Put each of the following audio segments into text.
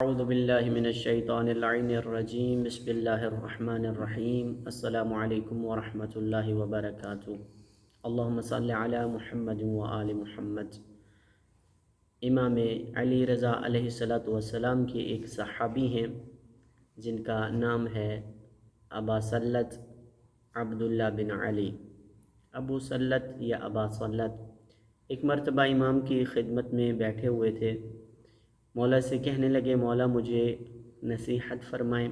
اعوذ باللہ من الشیطان اللعین الرجیم بسم اللہ الرحمن الرحیم السلام علیکم ورحمۃ اللہ وبرکاتہ۔ اللہم صلی علی محمد وآل محمد۔ امام علی رضا علیہ السلام کے ایک صحابی ہیں جن کا نام ہے ابا سلت عبداللہ بن علی۔ ابو سلت یا ابا سلت ایک مرتبہ امام کی خدمت میں بیٹھے ہوئے تھے۔ مولا سے کہنے لگے، مولا مجھے نصیحت فرمائیں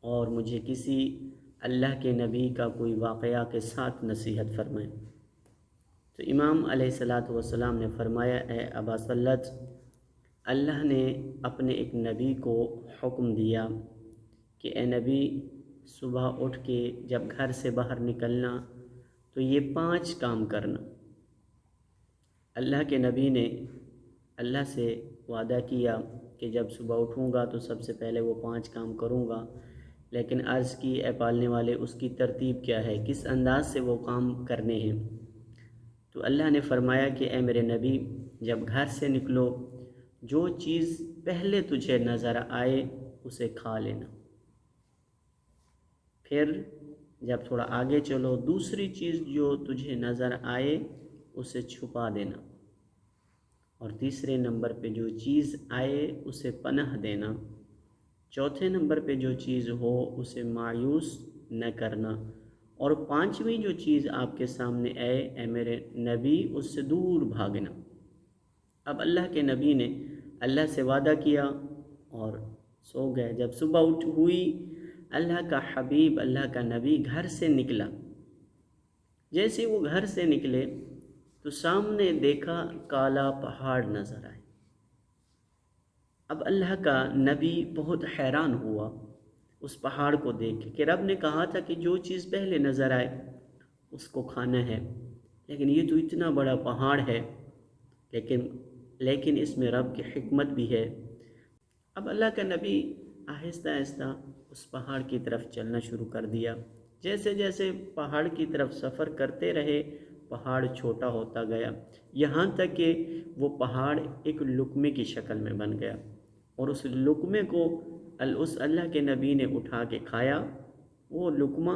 اور مجھے کسی اللہ کے نبی کا کوئی واقعہ کے ساتھ نصیحت فرمائیں۔ تو امام علیہ السلام نے فرمایا، اے ابا سلت، اللہ نے اپنے ایک نبی کو حکم دیا کہ اے نبی، صبح اٹھ کے جب گھر سے باہر نکلنا تو یہ 5 کام کرنا۔ اللہ کے نبی نے اللہ سے وعدہ کیا کہ جب صبح اٹھوں گا تو سب سے پہلے وہ 5 کام کروں گا، لیکن عرض کی اے پالنے والے اس کی ترتیب کیا ہے، کس انداز سے وہ کام کرنے ہیں؟ تو اللہ نے فرمایا کہ اے میرے نبی، جب گھر سے نکلو جو چیز پہلے تجھے نظر آئے اسے کھا لینا، پھر جب تھوڑا آگے چلو دوسری چیز جو تجھے نظر آئے اسے چھپا دینا، اور تیسرے نمبر پہ جو چیز آئے اسے پناہ دینا، چوتھے نمبر پہ جو چیز ہو اسے مایوس نہ کرنا، اور 5ویں جو چیز آپ کے سامنے آئے اے میرے نبی اس سے دور بھاگنا۔ اب اللہ کے نبی نے اللہ سے وعدہ کیا اور سو گئے۔ جب صبح اٹھ ہوئی، اللہ کا حبیب اللہ کا نبی گھر سے نکلا۔ جیسے وہ گھر سے نکلے تو سامنے دیکھا کالا پہاڑ نظر آئے۔ اب اللہ کا نبی بہت حیران ہوا اس پہاڑ کو دیکھ کہ رب نے کہا تھا کہ جو چیز پہلے نظر آئے اس کو کھانا ہے، لیکن یہ تو اتنا بڑا پہاڑ ہے، لیکن اس میں رب کی حکمت بھی ہے۔ اب اللہ کا نبی آہستہ آہستہ اس پہاڑ کی طرف چلنا شروع کر دیا۔ جیسے جیسے پہاڑ کی طرف سفر کرتے رہے پہاڑ چھوٹا ہوتا گیا، یہاں تک کہ وہ پہاڑ ایک لقمے کی شکل میں بن گیا، اور اس لقمے کو اس اللہ کے نبی نے اٹھا کے کھایا۔ وہ لقمہ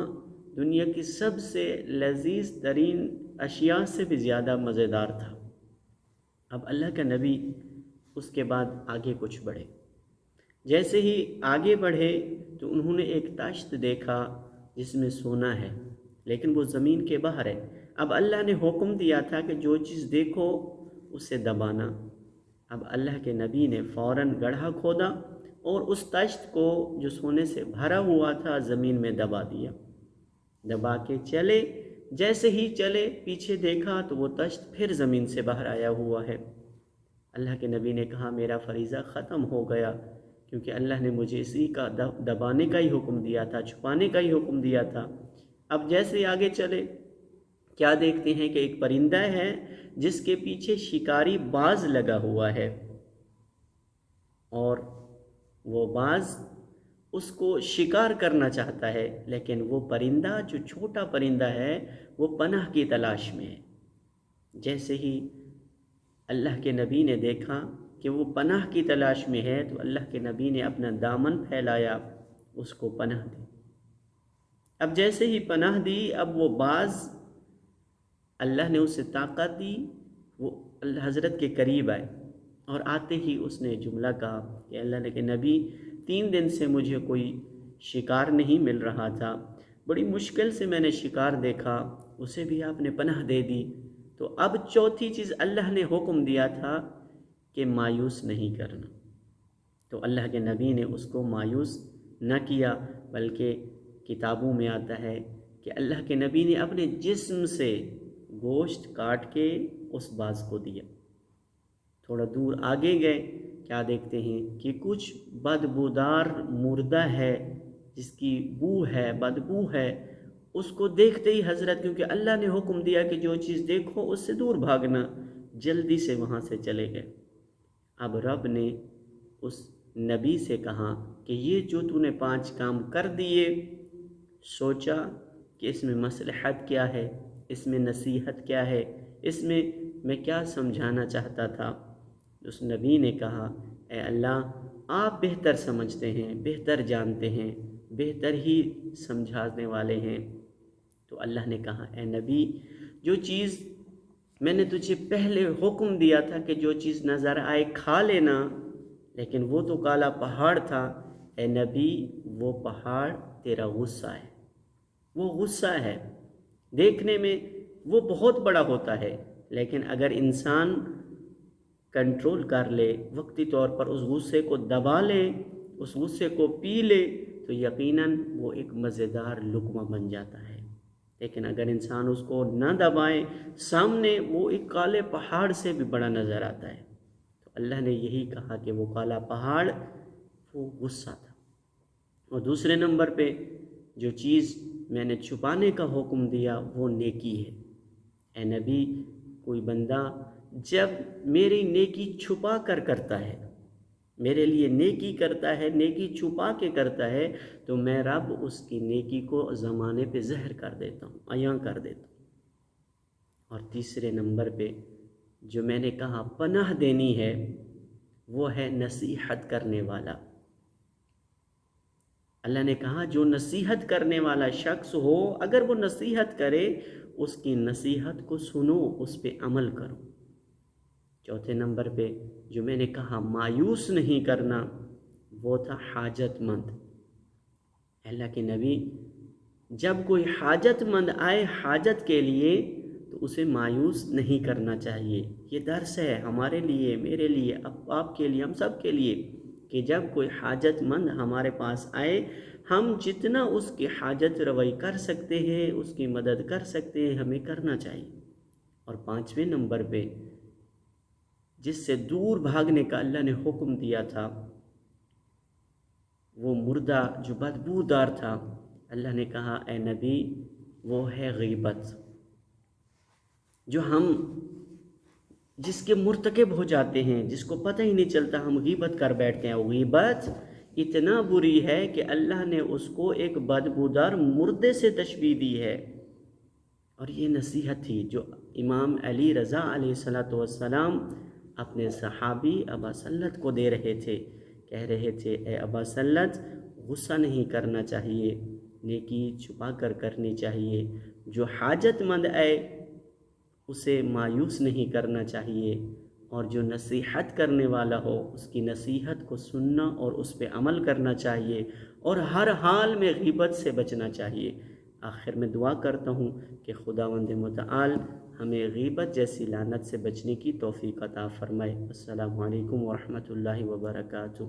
دنیا کی سب سے لذیذ ترین اشیاء سے بھی زیادہ مزیدار تھا۔ اب اللہ کا نبی اس کے بعد آگے کچھ بڑھے۔ جیسے ہی آگے بڑھے تو انہوں نے ایک تاشت دیکھا جس میں سونا ہے، لیکن وہ زمین کے باہر ہے۔ اب اللہ نے حکم دیا تھا کہ جو چیز دیکھو اسے دبانا۔ اب اللہ کے نبی نے فوراً گڑھا کھودا اور اس تاشت کو جو سونے سے بھرا ہوا تھا زمین میں دبا دیا۔ دبا کے چلے، جیسے ہی چلے پیچھے دیکھا تو وہ تاشت پھر زمین سے باہر آیا ہوا ہے۔ اللہ کے نبی نے کہا میرا فریضہ ختم ہو گیا، کیونکہ اللہ نے مجھے اسی کا دبانے کا ہی حکم دیا تھا، چھپانے کا ہی حکم دیا تھا۔ اب جیسے آگے چلے کیا دیکھتے ہیں کہ ایک پرندہ ہے جس کے پیچھے شکاری باز لگا ہوا ہے، اور وہ باز اس کو شکار کرنا چاہتا ہے، لیکن وہ پرندہ جو چھوٹا پرندہ ہے وہ پناہ کی تلاش میں ہے۔ جیسے ہی اللہ کے نبی نے دیکھا کہ وہ پناہ کی تلاش میں ہے تو اللہ کے نبی نے اپنا دامن پھیلایا، اس کو پناہ دی۔ اب جیسے ہی پناہ دی، اب وہ باز، اللہ نے اسے طاقت دی، وہ حضرت کے قریب آئے، اور آتے ہی اس نے جملہ کہا کہ اللہ کے نبی 3 دن سے مجھے کوئی شکار نہیں مل رہا تھا، بڑی مشکل سے میں نے شکار دیکھا، اسے بھی آپ نے پناہ دے دی، تو اب چوتھی چیز اللہ نے حکم دیا تھا کہ مایوس نہیں کرنا۔ تو اللہ کے نبی نے اس کو مایوس نہ کیا، بلکہ کتابوں میں آتا ہے کہ اللہ کے نبی نے اپنے جسم سے گوشت کاٹ کے اس باز کو دیا۔ تھوڑا دور آگے گئے، کیا دیکھتے ہیں کہ کچھ بدبودار مردہ ہے جس کی بو ہے، بدبو ہے۔ اس کو دیکھتے ہی حضرت، کیونکہ اللہ نے حکم دیا کہ جو چیز دیکھو اس سے دور بھاگنا، جلدی سے وہاں سے چلے گئے۔ اب رب نے اس نبی سے کہا کہ یہ جو تو نے 5 کام کر دیے، سوچا کہ اس میں مصلحت کیا ہے، اس میں نصیحت کیا ہے، اس میں کیا سمجھانا چاہتا تھا۔ اس نبی نے کہا اے اللہ آپ بہتر سمجھتے ہیں، بہتر جانتے ہیں، بہتر ہی سمجھانے والے ہیں۔ تو اللہ نے کہا اے نبی، جو چیز میں نے تجھے پہلے حکم دیا تھا کہ جو چیز نظر آئے کھا لینا، لیکن وہ تو کالا پہاڑ تھا، اے نبی وہ پہاڑ تیرا غصہ ہے، وہ غصہ ہے۔ دیکھنے میں وہ بہت بڑا ہوتا ہے، لیکن اگر انسان کنٹرول کر لے، وقتی طور پر اس غصے کو دبا لے، اس غصے کو پی لے، تو یقیناً وہ ایک مزیدار لقمہ بن جاتا ہے۔ لیکن اگر انسان اس کو نہ دبائے، سامنے وہ ایک کالے پہاڑ سے بھی بڑا نظر آتا ہے۔ تو اللہ نے یہی کہا کہ وہ کالا پہاڑ وہ غصہ تھا۔ اور دوسرے نمبر پہ جو چیز میں نے چھپانے کا حکم دیا وہ نیکی ہے۔ اے نبی، کوئی بندہ جب میری نیکی چھپا کر کرتا ہے، میرے لیے نیکی کرتا ہے، نیکی چھپا کے کرتا ہے، تو میں رب اس کی نیکی کو زمانے پہ ظاہر کر دیتا ہوں، عیاں کر دیتا ہوں۔ اور تیسرے نمبر پہ جو میں نے کہا پناہ دینی ہے، وہ ہے نصیحت کرنے والا۔ اللہ نے کہا جو نصیحت کرنے والا شخص ہو، اگر وہ نصیحت کرے، اس کی نصیحت کو سنو، اس پہ عمل کرو۔ چوتھے نمبر پہ جو میں نے کہا مایوس نہیں کرنا، وہ تھا حاجت مند۔ اللہ کے نبی، جب کوئی حاجت مند آئے حاجت کے لیے تو اسے مایوس نہیں کرنا چاہیے۔ یہ درس ہے ہمارے لیے، میرے لیے، آپ کے لیے، ہم سب کے لیے، کہ جب کوئی حاجت مند ہمارے پاس آئے، ہم جتنا اس کی حاجت روائی کر سکتے ہیں، اس کی مدد کر سکتے ہیں، ہمیں کرنا چاہیے۔ اور پانچویں نمبر پہ جس سے دور بھاگنے کا اللہ نے حکم دیا تھا، وہ مردہ جو بدبودار تھا، اللہ نے کہا اے نبی وہ ہے غیبت۔ جو ہم جس کے مرتکب ہو جاتے ہیں، جس کو پتہ ہی نہیں چلتا، ہم غیبت کر بیٹھتے ہیں۔ غیبت اتنا بری ہے کہ اللہ نے اس کو ایک بدبودار مردے سے تشبیہ دی ہے۔ اور یہ نصیحت تھی جو امام علی رضا علیہ السلام اپنے صحابی ابا سلت کو دے رہے تھے، کہہ رہے تھے اے ابا سلت، غصہ نہیں کرنا چاہیے، نیکی چھپا کر کرنی چاہیے، جو حاجت مند آئے اسے مایوس نہیں کرنا چاہیے، اور جو نصیحت کرنے والا ہو اس کی نصیحت کو سننا اور اس پہ عمل کرنا چاہیے، اور ہر حال میں غیبت سے بچنا چاہیے۔ آخر میں دعا کرتا ہوں کہ خداوند متعال ہمیں غیبت جیسی لعنت سے بچنے کی توفیق عطا فرمائے۔ السلام علیکم ورحمۃ اللہ وبرکاتہ۔